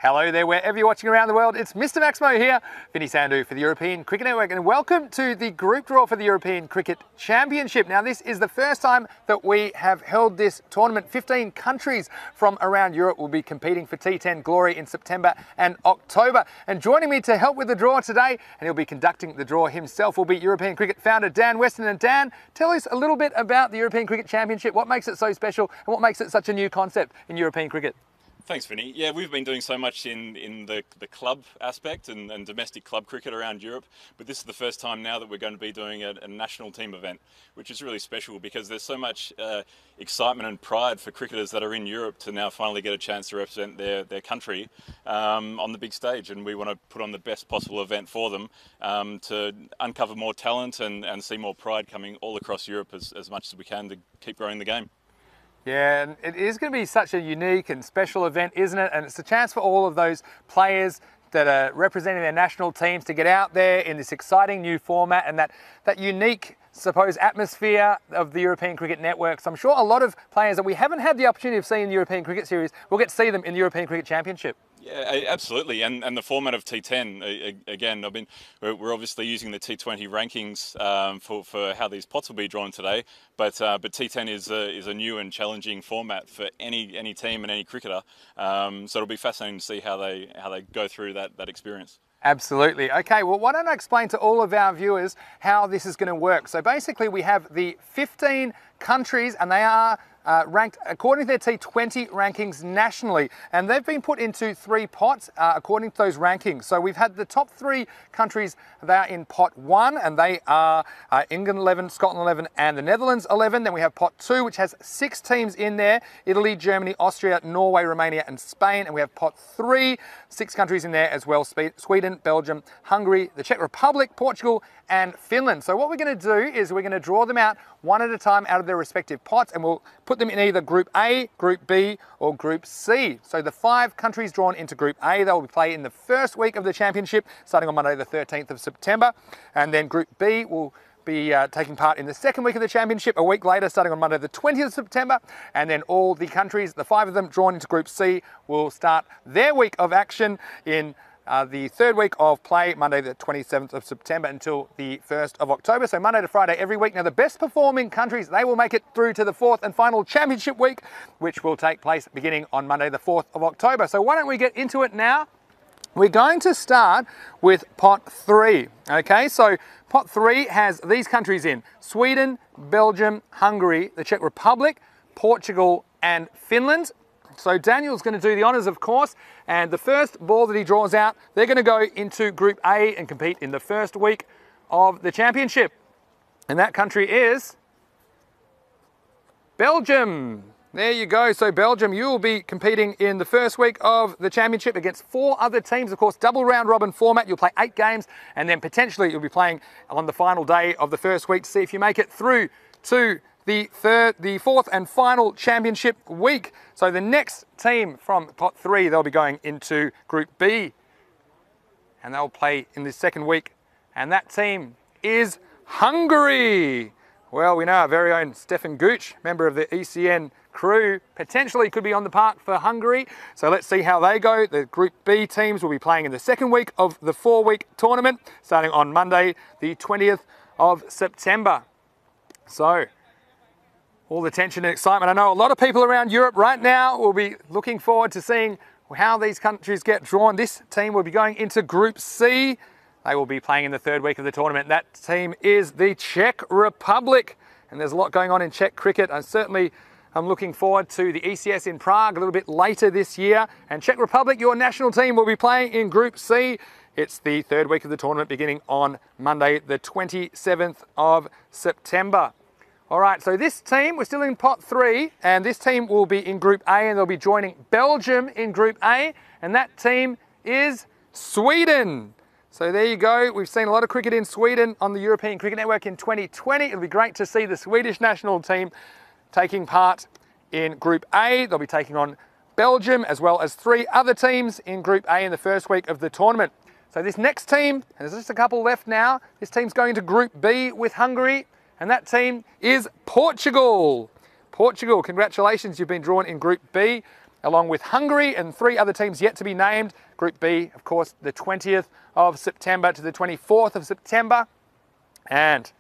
Hello there, wherever you're watching around the world. It's Mr. Maximo here, Vinny Sandhu for the European Cricket Network, and welcome to the group draw for the European Cricket Championship. Now, this is the first time that we have held this tournament. 15 countries from around Europe will be competing for T10 glory in September and October. And joining me to help with the draw today, and he'll be conducting the draw himself, will be European Cricket founder Dan Weston. And Dan, tell us a little bit about the European Cricket Championship. What makes it so special and what makes it such a new concept in European cricket? Thanks, Vinny. Yeah, we've been doing so much in the club aspect and domestic club cricket around Europe, but this is the first time now that we're going to be doing a national team event, which is really special because there's so much excitement and pride for cricketers that are in Europe to now finally get a chance to represent their country on the big stage, and we want to put on the best possible event for them to uncover more talent and see more pride coming all across Europe as much as we can to keep growing the game. Yeah, and it is going to be such a unique and special event, isn't it? And it's a chance for all of those players that are representing their national teams to get out there in this exciting new format and that unique, suppose, atmosphere of the European Cricket Network. So I'm sure a lot of players that we haven't had the opportunity of seeing in the European Cricket Series will get to see them in the European Cricket Championship. Yeah, absolutely, and the format of T10 again. We're obviously using the T20 rankings for how these pots will be drawn today, but T10 is a new and challenging format for any team and any cricketer. So it'll be fascinating to see how they go through that experience. Absolutely. Okay, well, why don't I explain to all of our viewers how this is going to work. So basically we have the 15 countries, and they are ranked according to their T20 rankings nationally, and they've been put into 3 pots according to those rankings. So we've had the top 3 countries. They are in pot 1, and they are England 11, Scotland 11 and the Netherlands 11. Then we have pot 2, which has 6 teams in there: Italy, Germany, Austria, Norway, Romania and Spain. And we have pot 3, 6 countries in there as well: Sweden, Belgium, Hungary, the Czech Republic, Portugal and Finland. So what we're going to do is we're going to draw them out one at a time out of their respective pots, and we'll put them in either Group A, Group B or Group C. So the 5 countries drawn into Group A, they'll be played in the first week of the championship, starting on Monday the 13th of September. And then Group B will be taking part in the second week of the championship, a week later, starting on Monday the 20th of September. And then all the countries, the 5 of them drawn into Group C, will start their week of action in the third week of play, Monday the 27th of September until the 1st of October. So Monday to Friday every week. Now the best performing countries, they will make it through to the 4th and final championship week, which will take place beginning on Monday the 4th of October. So why don't we get into it now? We're going to start with pot 3. Okay, so pot 3 has these countries in: Sweden, Belgium, Hungary, the Czech Republic, Portugal and Finland. So Daniel's going to do the honours, of course, and the first ball that he draws out, they're going to go into Group A and compete in the first week of the championship. And that country is Belgium. There you go. So Belgium, you will be competing in the first week of the championship against 4 other teams. Of course, double round robin format. You'll play 8 games, and then potentially you'll be playing on the final day of the first week to see if you make it through to the 4th and final championship week. So the next team from pot 3, they'll be going into Group B, and they'll play in the second week. And that team is Hungary. Well, we know our very own Stefan Gooch, member of the ECN crew, potentially could be on the park for Hungary. So let's see how they go. The Group B teams will be playing in the second week of the 4-week tournament, starting on Monday, the 20th of September. So all the tension and excitement. I know a lot of people around Europe right now will be looking forward to seeing how these countries get drawn. This team will be going into Group C. They will be playing in the 3rd week of the tournament. That team is the Czech Republic. And there's a lot going on in Czech cricket. I'm looking forward to the ECS in Prague a little bit later this year. And Czech Republic, your national team, will be playing in Group C. It's the 3rd week of the tournament beginning on Monday, the 27th of September. All right, so this team, we're still in pot 3, and this team will be in Group A, and they'll be joining Belgium in Group A, and that team is Sweden. So there you go. We've seen a lot of cricket in Sweden on the European Cricket Network in 2020. It'll be great to see the Swedish national team taking part in Group A. They'll be taking on Belgium as well as 3 other teams in Group A in the first week of the tournament. So this next team, and there's just a couple left now, this team's going to Group B with Hungary, and that team is Portugal. Portugal, congratulations, you've been drawn in Group B. along with Hungary and 3 other teams yet to be named. Group B, of course, the 20th of September to the 24th of September. And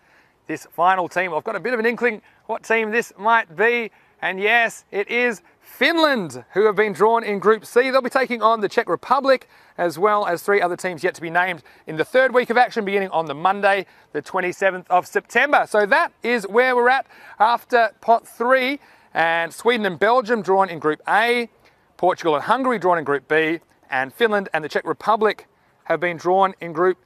this final team, I've got a bit of an inkling what team this might be. And yes, it is Finland, who have been drawn in Group C. They'll be taking on the Czech Republic, as well as 3 other teams yet to be named in the 3rd week of action, beginning on the Monday, the 27th of September. So that is where we're at after pot 3. And Sweden and Belgium drawn in Group A, Portugal and Hungary drawn in Group B, and Finland and the Czech Republic have been drawn in Group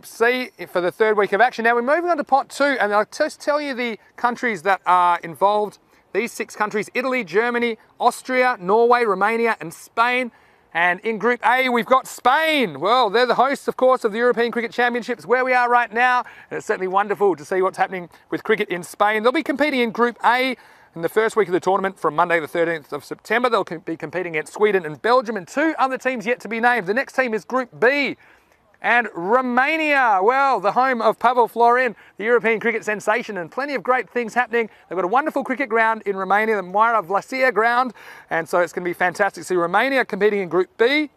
C for the 3rd week of action. Now we're moving on to pot 2, and I'll just tell you the countries that are involved. These 6 countries: Italy, Germany, Austria, Norway, Romania, and Spain. And in Group A, we've got Spain. Well, they're the hosts, of course, of the European Cricket Championships, where we are right now. And it's certainly wonderful to see what's happening with cricket in Spain. They'll be competing in Group A in the 1st week of the tournament from Monday the 13th of September. They'll be competing against Sweden and Belgium and 2 other teams yet to be named. The next team is Group B. And Romania, well, the home of Pavel Florin, the European cricket sensation, and plenty of great things happening. They've got a wonderful cricket ground in Romania, the Moira Vlasia ground, and so it's going to be fantastic to see Romania competing in Group B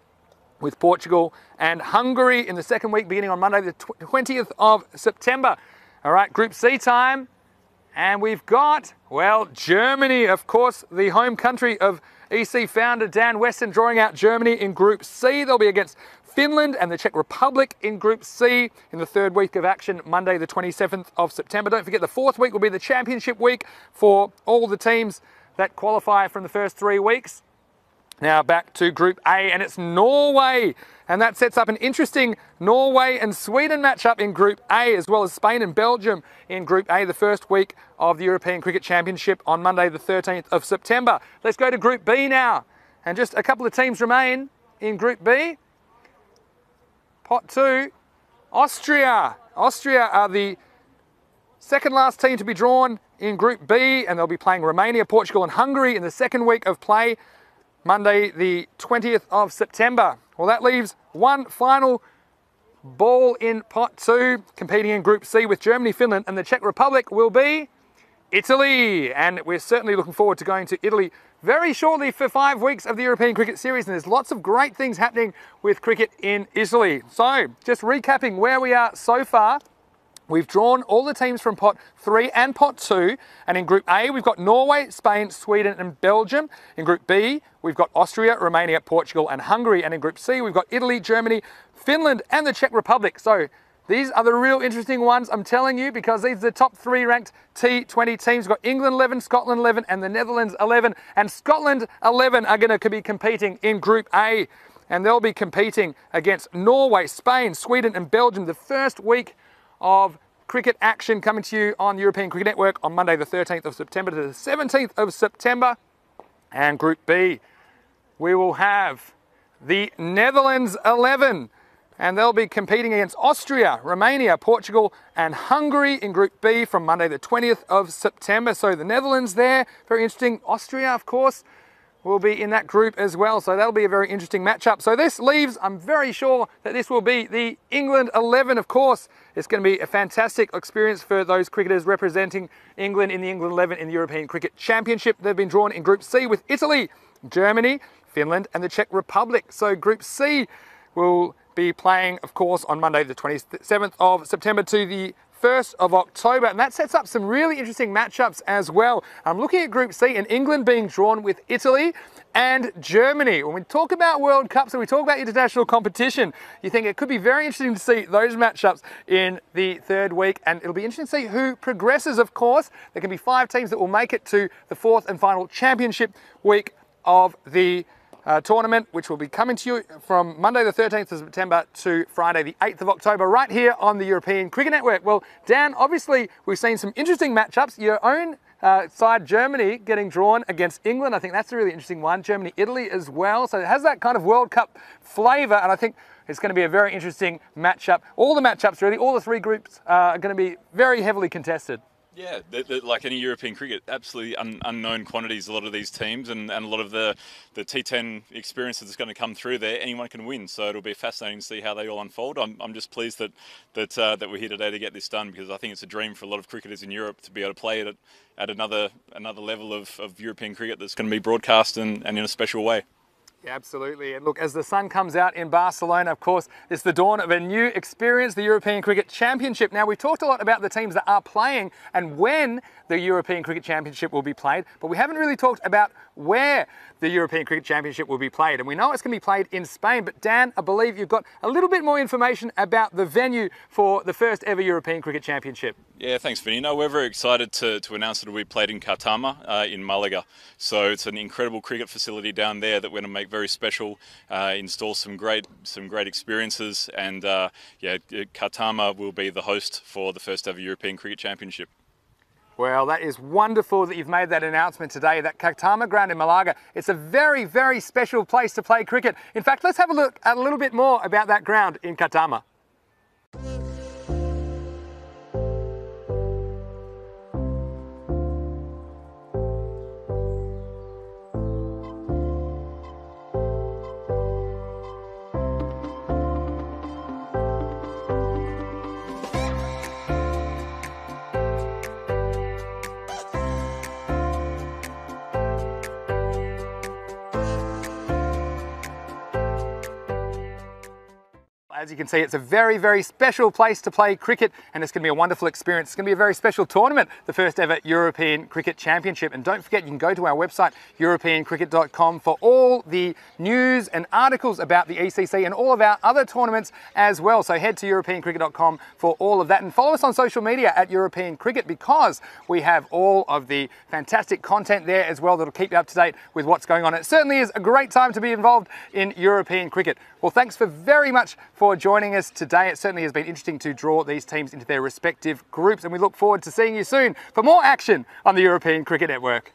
with Portugal and Hungary in the 2nd week, beginning on Monday the 20th of September. All right, Group C time. And we've got, well, Germany, of course, the home country of EC founder Dan Weston, drawing out Germany in Group C. They'll be against Finland and the Czech Republic in Group C in the 3rd week of action, Monday the 27th of September. Don't forget the 4th week will be the championship week for all the teams that qualify from the first 3 weeks. Now back to Group A, and it's Norway. And that sets up an interesting Norway and Sweden matchup in Group A, as well as Spain and Belgium in Group A, the 1st week of the European Cricket Championship on Monday the 13th of September. Let's go to Group B now. And just a couple of teams remain in Group B. Pot 2, Austria. Austria are the 2nd last team to be drawn in Group B, and they'll be playing Romania, Portugal and Hungary in the 2nd week of play, Monday the 20th of September. Well, that leaves one final ball in pot 2, competing in Group C with Germany, Finland, and the Czech Republic will be Italy. And we're certainly looking forward to going to Italy very shortly for 5 weeks of the European Cricket Series, and there's lots of great things happening with cricket in Italy. So, just recapping where we are so far. We've drawn all the teams from pot 3 and pot 2, and in Group A we've got Norway, Spain, Sweden and Belgium. In Group B we've got Austria, Romania, Portugal and Hungary, and in Group C we've got Italy, Germany, Finland and the Czech Republic. So these are the real interesting ones, I'm telling you, because these are the top 3 ranked T20 teams. We've got England 11, Scotland 11 and the Netherlands 11, and Scotland 11 are going to be competing in Group A, and they'll be competing against Norway, Spain, Sweden and Belgium the 1st week of cricket action, coming to you on the European Cricket Network on Monday the 13th of September to the 17th of September. And Group B, we will have the Netherlands 11, and they'll be competing against Austria, Romania, Portugal and Hungary in Group B from Monday the 20th of September. So the Netherlands there, very interesting. Austria, of course, will be in that group as well, so that'll be a very interesting matchup. So this leaves, I'm very sure that this will be the England 11, of course. It's going to be a fantastic experience for those cricketers representing England in the England 11 in the European Cricket Championship. They've been drawn in Group C with Italy, Germany, Finland and the Czech Republic. So Group C will be playing, of course, on Monday the 27th of September to the 1st of October, and that sets up some really interesting matchups as well. I'm looking at Group C and England being drawn with Italy and Germany. When we talk about World Cups and we talk about international competition, you think it could be very interesting to see those matchups in the 3rd week, and it'll be interesting to see who progresses, of course. There can be 5 teams that will make it to the 4th and final championship week of the tournament, which will be coming to you from Monday the 13th of September to Friday the 8th of October, right here on the European Cricket Network. Well, Dan, obviously we've seen some interesting matchups. Your own side, Germany, getting drawn against England. I think that's a really interesting one. Germany, Italy as well. So it has that kind of World Cup flavour, and I think it's going to be a very interesting matchup. All the matchups, really, all the 3 groups are going to be very heavily contested. Yeah, like any European cricket, absolutely unknown quantities, a lot of these teams, and a lot of the T10 experience that's going to come through there, anyone can win. So it'll be fascinating to see how they all unfold. I'm just pleased that we're here today to get this done, because I think it's a dream for a lot of cricketers in Europe to be able to play it at another level of European cricket that's going to be broadcast and in a special way. Yeah, absolutely. And look, as the sun comes out in Barcelona, of course, it's the dawn of a new experience, the European Cricket Championship. Now, we've talked a lot about the teams that are playing and when the European Cricket Championship will be played, but we haven't really talked about where the European Cricket Championship will be played. And we know it's going to be played in Spain, but Dan, I believe you've got a little bit more information about the venue for the first ever European Cricket Championship. Yeah, thanks, Vinny. No, we're very excited to announce that we played in Cartama in Malaga. So it's an incredible cricket facility down there that we're going to make very special, install some great experiences, and yeah, Cartama will be the host for the first ever European Cricket Championship. Well, that is wonderful that you've made that announcement today, that Cartama ground in Malaga. It's a very, very special place to play cricket. In fact, let's have a look at a little bit more about that ground in Cartama. As you can see, it's a very, very special place to play cricket, and it's going to be a wonderful experience. It's going to be a very special tournament, the first ever European Cricket Championship. And don't forget, you can go to our website, europeancricket.com, for all the news and articles about the ECC and all of our other tournaments as well. So head to europeancricket.com for all of that, and follow us on social media at European Cricket, because we have all of the fantastic content there as well that'll keep you up to date with what's going on. It certainly is a great time to be involved in European cricket. Well, thanks very much for joining us today. It certainly has been interesting to draw these teams into their respective groups, and we look forward to seeing you soon for more action on the European Cricket Network.